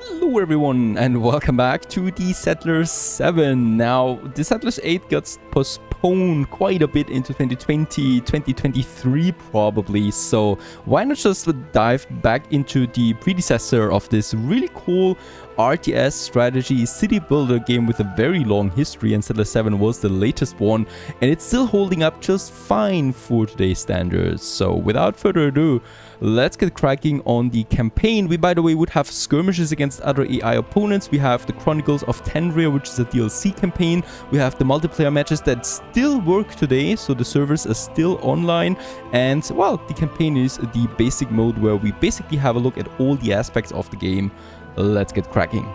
Hello everyone and welcome back to the Settlers 7. Now, the Settlers 8 got postponed quite a bit into 2020, 2023 probably, so why not just dive back into the predecessor of this really cool RTS strategy city builder game with a very long history, and Settlers 7 was the latest one, and it's still holding up just fine for today's standards. So without further ado, let's get cracking on the campaign. We, by the way, would have skirmishes against other AI opponents. We have the Chronicles of Tandria, which is a DLC campaign. We have the multiplayer matches that still work today, so the servers are still online. And, well, the campaign is the basic mode where we basically have a look at all the aspects of the game. Let's get cracking.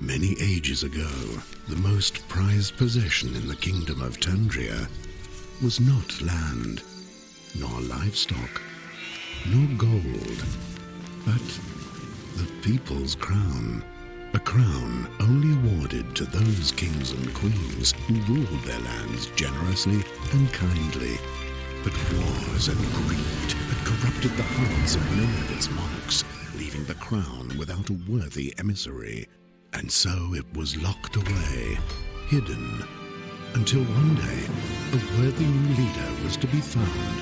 Many ages ago, the most prized possession in the kingdom of Tandria was not land, nor livestock, nor gold, but the people's crown. A crown only awarded to those kings and queens who ruled their lands generously and kindly. But wars and greed had corrupted the hearts of many of its monarchs, leaving the crown without a worthy emissary. And so it was locked away, hidden, until one day a worthy new leader was to be found.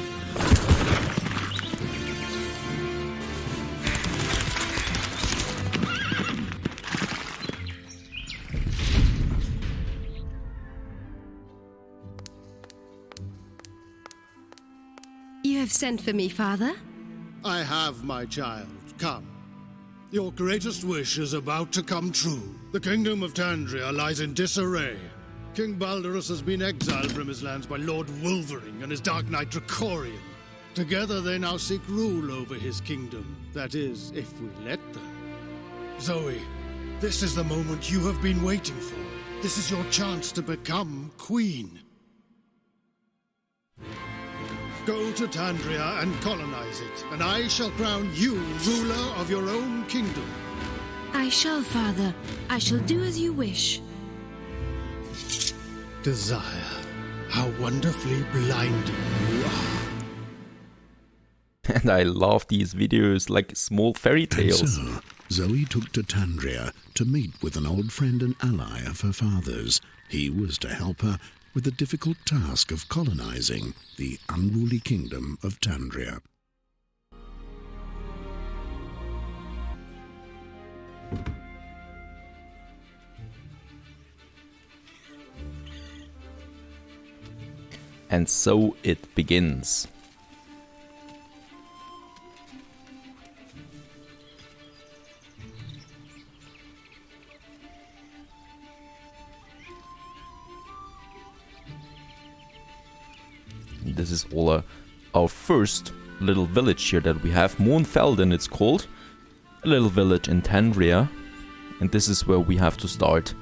You have sent for me, Father? I have, my child. Come. Your greatest wish is about to come true. The kingdom of Tandria lies in disarray. King Balderus has been exiled from his lands by Lord Wolverine and his Dark Knight Dracorian. Together they now seek rule over his kingdom. That is, if we let them. Zoe, this is the moment you have been waiting for. This is your chance to become queen. Go to Tandria and colonize it, and I shall crown you ruler of your own kingdom. I shall, Father. I shall do as you wish. Desire, how wonderfully blinding you are. And I love these videos like small fairy tales. And so, Zoe took to Tandria to meet with an old friend and ally of her father's. He was to help her with the difficult task of colonizing the unruly kingdom of Tandria. And so it begins. This is all our first little village here that we have. Moonfelden it's called. A little village in Tandria. And this is where we have to start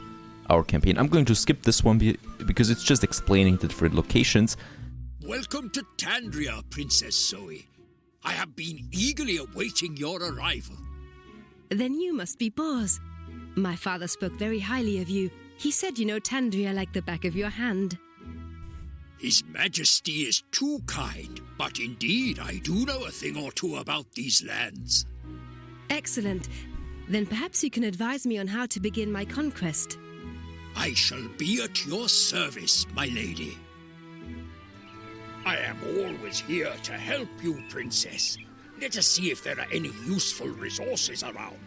our campaign. I'm going to skip this one because it's just explaining the different locations. Welcome to Tandria, Princess Zoe. I have been eagerly awaiting your arrival. Then you must be Bors. My father spoke very highly of you. He said you know Tandria like the back of your hand. His Majesty is too kind, but indeed I do know a thing or two about these lands. Excellent. Then perhaps you can advise me on how to begin my conquest. I shall be at your service, my lady. I am always here to help you, Princess. Let us see if there are any useful resources around.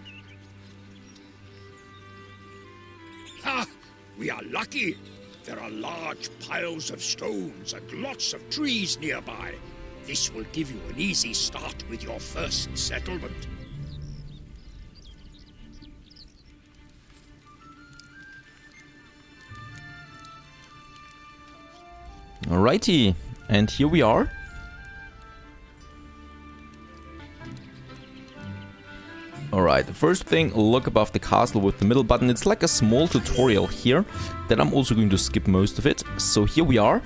Ha! We are lucky. There are large piles of stones and lots of trees nearby. This will give you an easy start with your first settlement. Alrighty, and here we are. Alright, the first thing, look above the castle with the middle button. It's like a small tutorial here that I'm also going to skip most of it. So here we are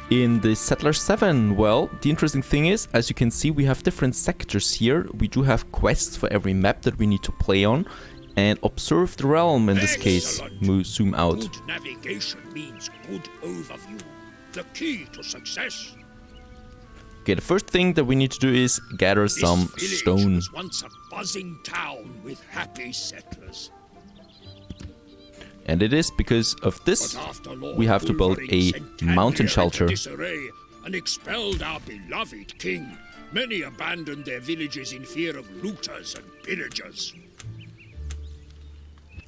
in the Settler 7. Well, the interesting thing is, as you can see, we have different sectors here. We do have quests for every map that we need to play on. And observe the realm in this case. Zoom out. Good navigation means good overview. The key to success. Okay, the first thing that we need to do is gather some This stone. village was once a buzzing town with happy settlers. And it is because of this But after Lord we have to build Wolverine a sent Tandria mountain into shelter. disarray and expelled our beloved king. Many abandoned their villages in fear of looters and pillagers.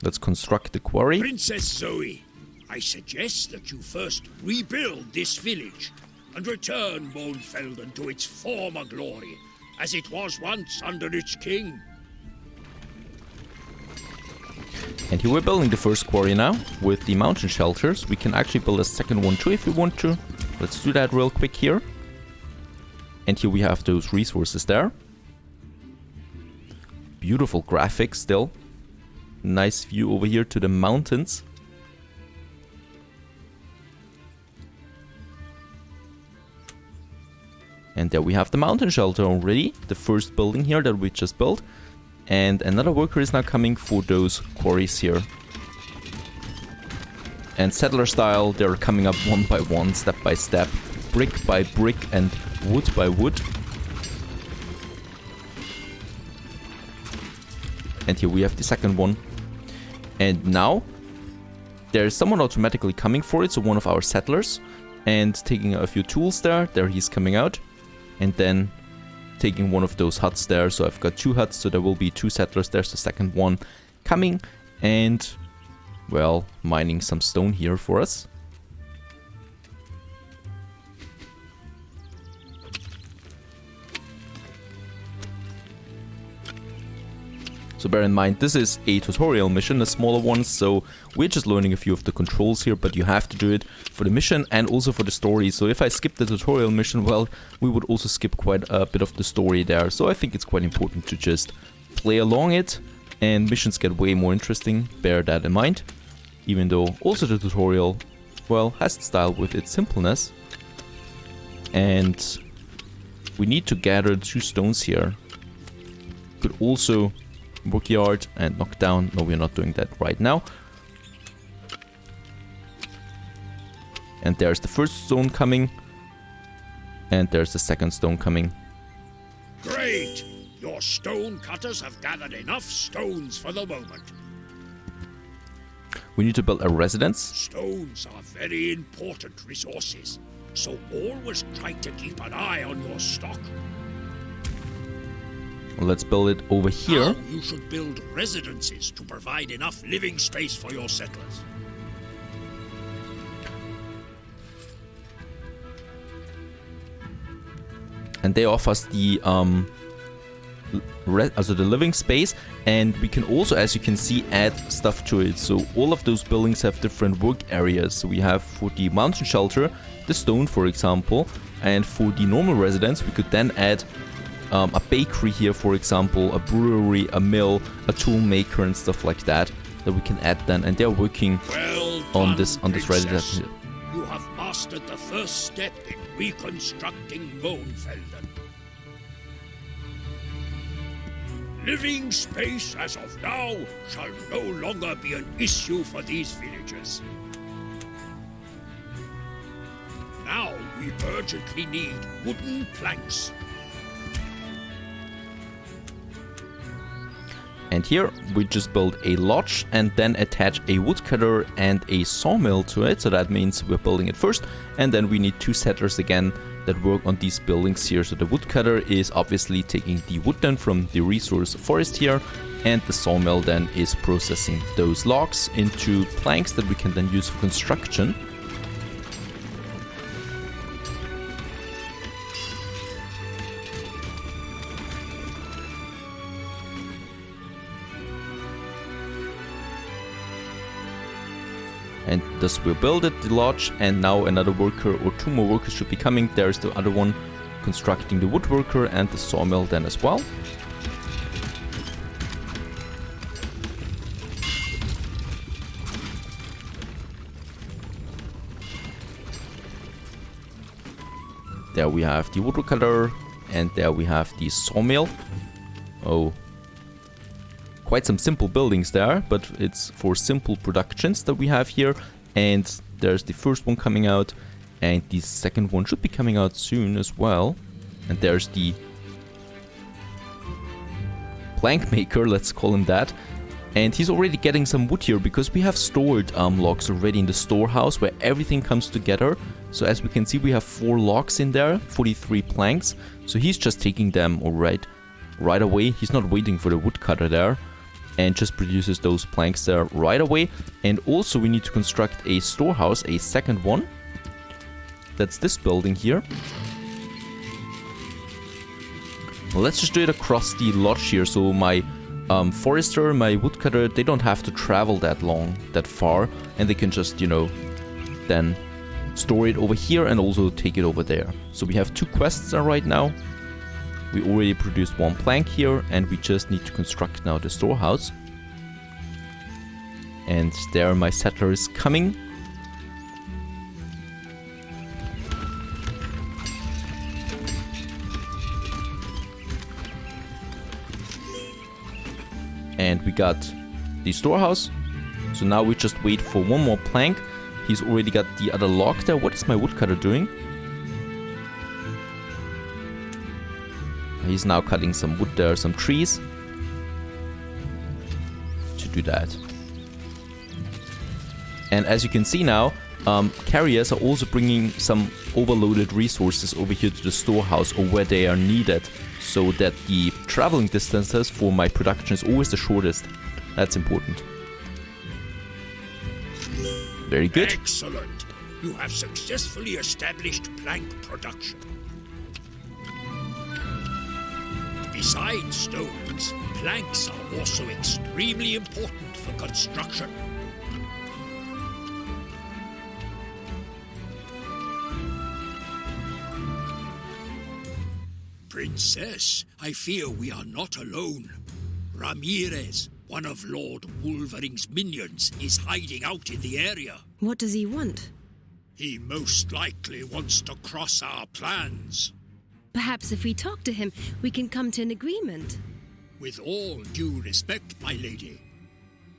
Let's construct the quarry. Princess Zoe, I suggest that you first rebuild this village and return Mohnfelden to its former glory, as it was once under its king. And here we're building the first quarry now with the mountain shelters. We can actually build a second one too if we want to. Let's do that real quick here. And here we have those resources there. Beautiful graphics still. Nice view over here to the mountains. And there we have the mountain shelter already. The first building here that we just built. And another worker is now coming for those quarries here. And settler style, they're coming up one by one, step by step, brick by brick and wood by wood. And here we have the second one. And now there's someone automatically coming for it, so one of our settlers, and taking a few tools there. There he's coming out. And then taking one of those huts there. So I've got 2 huts, so there will be 2 settlers. There's the second one coming and, well, mining some stone here for us. So bear in mind, this is a tutorial mission, a smaller one, so we're just learning a few of the controls here, but you have to do it for the mission and also for the story. So if I skip the tutorial mission, well, we would also skip quite a bit of the story there. So I think it's quite important to just play along it, and missions get way more interesting, bear that in mind. Even though also the tutorial, well, has style with its simpleness. And we need to gather 2 stones here. Could also work yard and knock down. No, we're not doing that right now. And there's the first stone coming. And there's the second stone coming. Great! Your stone cutters have gathered enough stones for the moment. We need to build a residence. Stones are very important resources, so always try to keep an eye on your stock. Let's build it over here. Now you should build residences to provide enough living space for your settlers. And they offer us the the living space, and we can also, as you can see, add stuff to it. So all of those buildings have different work areas. So we have for the mountain shelter, the stone, for example, and for the normal residence, we could then add a bakery here, for example, a brewery, a mill, a tool maker, and stuff like that we can add then. And they're working Well on done, this Princess. residence. You have mastered the first step in reconstructing Mohnfelden. Living space as of now shall no longer be an issue for these villagers. Now we urgently need wooden planks. And here we just build a lodge and then attach a woodcutter and a sawmill to it. So that means we're building it first, and then we need 2 settlers again that work on these buildings here. So the woodcutter is obviously taking the wood then from the resource forest here, and the sawmill then is processing those logs into planks that we can then use for construction. And thus we build it, the lodge, and now another worker or 2 more workers should be coming. There's the other one constructing the woodworker and the sawmill then as well. There we have the woodworker, and there we have the sawmill. Oh, quite some simple buildings there, but it's for simple productions that we have here. And there's the first one coming out, and the second one should be coming out soon as well. And there's the plank maker, let's call him that. And he's already getting some wood here because we have stored logs already in the storehouse where everything comes together. So as we can see, we have 4 logs in there, 43 planks. So he's just taking them right away. He's not waiting for the woodcutter there, and just produces those planks there right away. And also we need to construct a storehouse, a second one. That's this building here. Well, let's just do it across the lodge here, so my forester, my woodcutter, they don't have to travel that far, and they can just, you know, then store it over here and also take it over there. So we have 2 quests right now. We already produced 1 plank here, and we just need to construct now the storehouse. And there my settler is coming. And we got the storehouse. So now we just wait for 1 more plank. He's already got the other log there. What is my woodcutter doing? He's now cutting some wood there, some trees. To do that. And as you can see now, carriers are also bringing some overloaded resources over here to the storehouse, or where they are needed, so that the traveling distances for my production is always the shortest. That's important. Very good. Excellent. You have successfully established plank production. Besides stones, planks are also extremely important for construction. Princess, I fear we are not alone. Ramirez, one of Lord Wolvering's minions, is hiding out in the area. What does he want? He most likely wants to cross our plans. Perhaps if we talk to him, we can come to an agreement. With all due respect, my lady,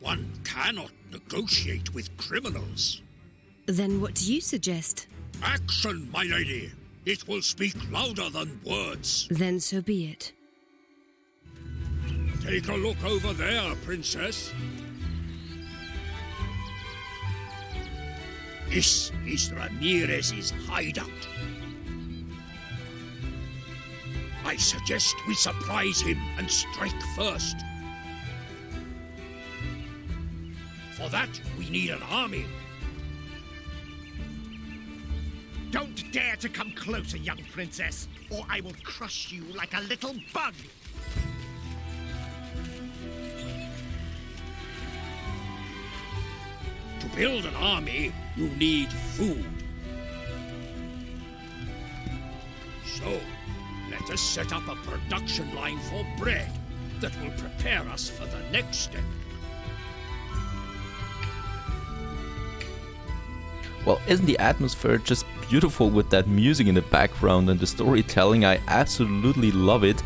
one cannot negotiate with criminals. Then what do you suggest? Action, my lady! It will speak louder than words. Then so be it. Take a look over there, Princess. This is Ramirez's hideout. I suggest we surprise him and strike first. For that, we need an army. Don't dare to come closer, young princess, or I will crush you like a little bug. To build an army, you need food. So, let us set up a production line for bread that will prepare us for the next step. Well, isn't the atmosphere just beautiful with that music in the background and the storytelling? I absolutely love it.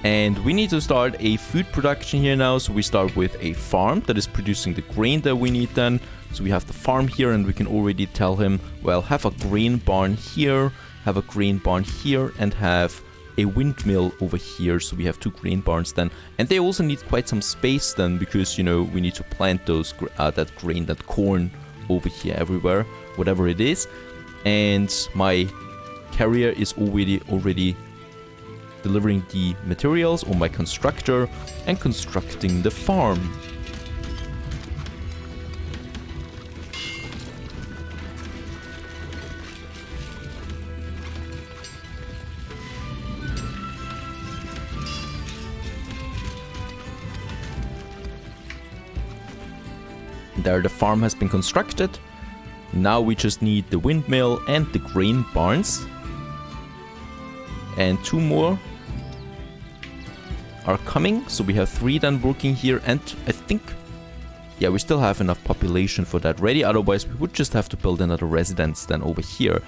And we need to start a food production here now. So we start with a farm that is producing the grain that we need then. So we have the farm here, and we can already tell him, well, have a grain barn here, have a grain barn here, and have a windmill over here. So we have 2 grain barns then. And they also need quite some space then, because, you know, we need to plant those that grain, that corn over here everywhere, whatever it is. And my carrier is already delivering the materials, or my constructor, and constructing the farm. There the farm has been constructed. Now we just need the windmill and the grain barns. And 2 more are coming. So we have 3 then working here, and I think, yeah, we still have enough population for that ready. Otherwise we would just have to build another residence then over here.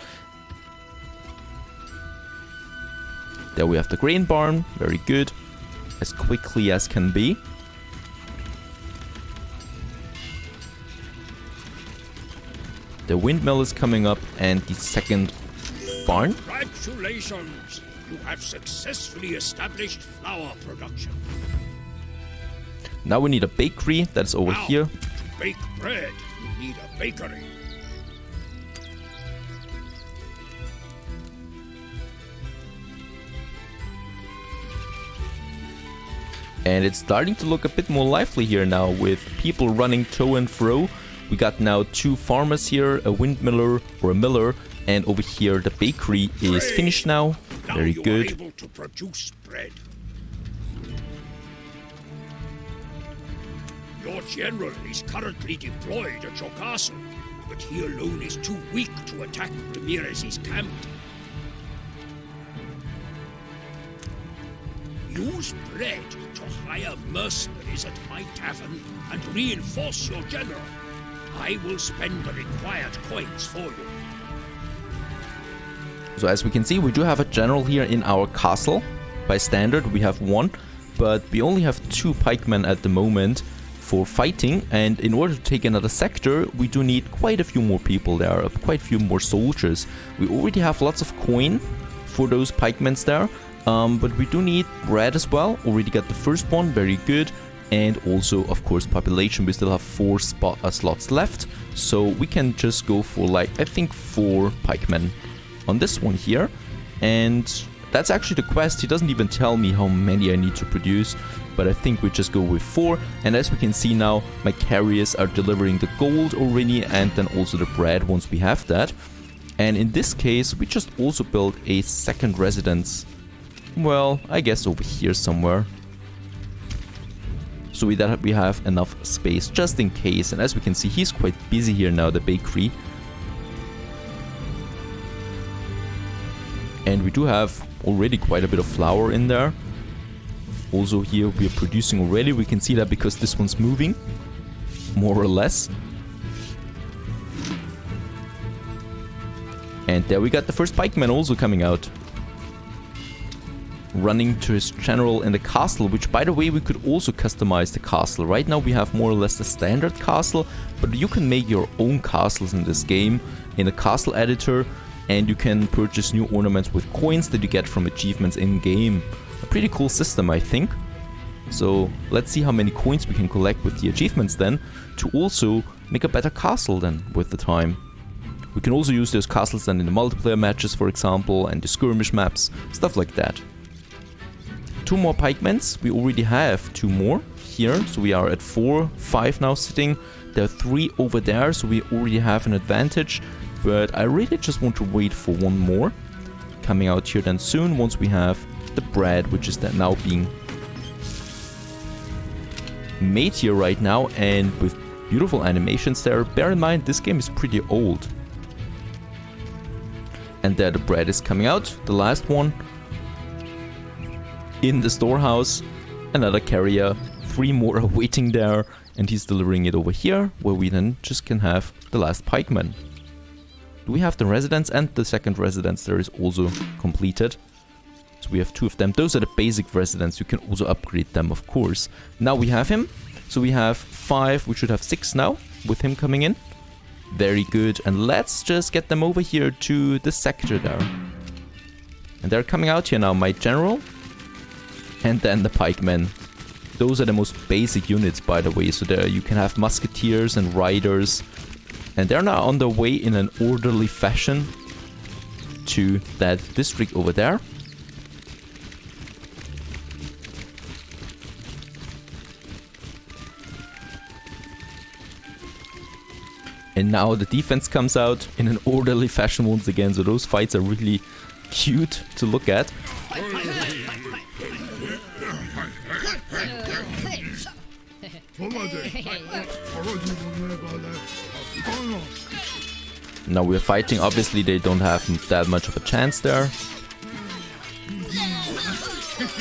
There we have the grain barn, very good, as quickly as can be. The windmill is coming up, and the second barn. Congratulations! You have successfully established flour production. Now we need a bakery. That's over Now, here. to bake bread, you need a bakery. And it's starting to look a bit more lively here now with people running to and fro. We got now 2 farmers here, a windmiller or a miller, and over here the bakery is finished now. Very Now you good. are able to produce bread. Your general is currently deployed at your castle, but he alone is too weak to attack Ramirez's camp. Use bread to hire mercenaries at my tavern and reinforce your general. I will spend the required coins for you. So as we can see, we do have a general here in our castle. By standard, we have 1, but we only have 2 pikemen at the moment for fighting. And in order to take another sector, we do need quite a few more people there, quite a few more soldiers. We already have lots of coin for those pikemen there, but we do need bread as well. Already got the first one, very good. And also, of course, population. We still have 4 slots left, so we can just go for, like, I think 4 pikemen on this one here. And that's actually the quest. He doesn't even tell me how many I need to produce, but I think we just go with 4. And as we can see now, my carriers are delivering the gold already, and then also the bread once we have that. And in this case, we just also built a second residence. Well, I guess over here somewhere. So we have enough space just in case. And as we can see, he's quite busy here now, the bakery. And we do have already quite a bit of flour in there. Also here we are producing already. We can see that because this one's moving, more or less. And there we got the first pikeman also coming out. Running to his general in the castle, which, by the way, we could also customize the castle. Right now we have more or less the standard castle, but you can make your own castles in this game in a castle editor, and you can purchase new ornaments with coins that you get from achievements in game. A pretty cool system, I think. So let's see how many coins we can collect with the achievements then to also make a better castle then with the time. We can also use those castles then in the multiplayer matches, for example, and the skirmish maps, stuff like that. 2 more pikemen. We already have 2 more here, so we are at 4, 5 now sitting. There are 3 over there, so we already have an advantage. But I really just want to wait for 1 more coming out here then soon, once we have the bread, which is then now being made here right now, and with beautiful animations there. Bear in mind, this game is pretty old. And there the bread is coming out, the last one. In the storehouse, another carrier, 3 more are waiting there, and he's delivering it over here, where we then just can have the last pikeman. Do we have the residence? And the second residence there is also completed. So we have 2 of them. Those are the basic residents. You can also upgrade them, of course. Now we have him. So we have 5. We should have 6 now with him coming in. Very good. And let's just get them over here to the sector there. And they're coming out here now. My general. And then the pikemen. Those are the most basic units, by the way. So there you can have musketeers and riders. And they're now on their way in an orderly fashion to that district over there. And now the defense comes out in an orderly fashion once again. So those fights are really cute to look at. Now we're fighting. Obviously they don't have that much of a chance there.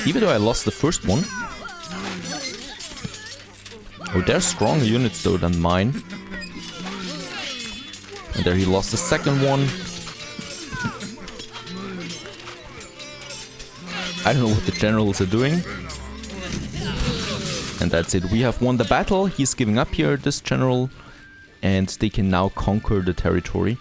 Even though I lost the first one. Oh, they're stronger units though than mine. And there he lost the second one. I don't know what the generals are doing. And that's it. We have won the battle. He's giving up here, this general. And they can now conquer the territory.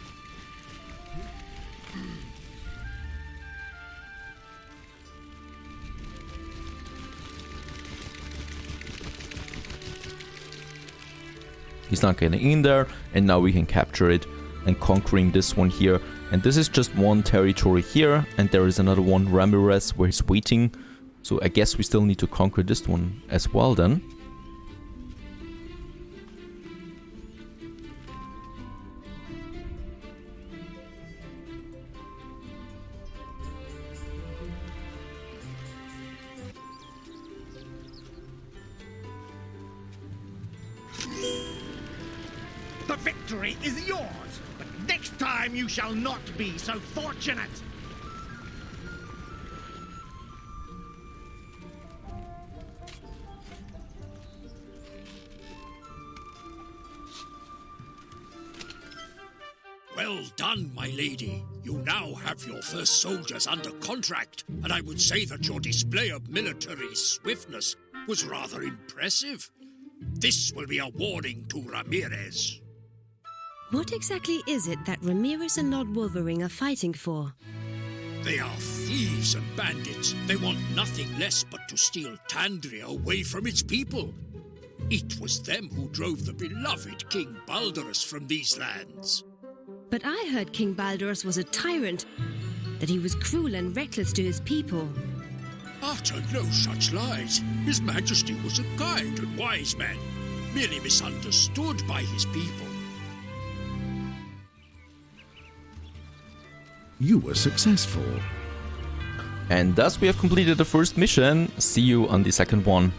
He's not getting in there, and now we can capture it and conquering this one here. And this is just one territory here, and there is another one, Ramirez, where he's waiting. So I guess we still need to conquer this one as well then. The victory is yours, but next time you shall not be so fortunate. Well done, my lady. You now have your first soldiers under contract, and I would say that your display of military swiftness was rather impressive. This will be a warning to Ramirez. What exactly is it that Ramirez and Lord Wolverine are fighting for? They are thieves and bandits. They want nothing less but to steal Tandria away from its people. It was them who drove the beloved King Balderus from these lands. But I heard King Balderus was a tyrant, that he was cruel and reckless to his people. Utter no such lies. His Majesty was a kind and wise man, merely misunderstood by his people. You were successful. And thus we have completed the first mission. See you on the second one.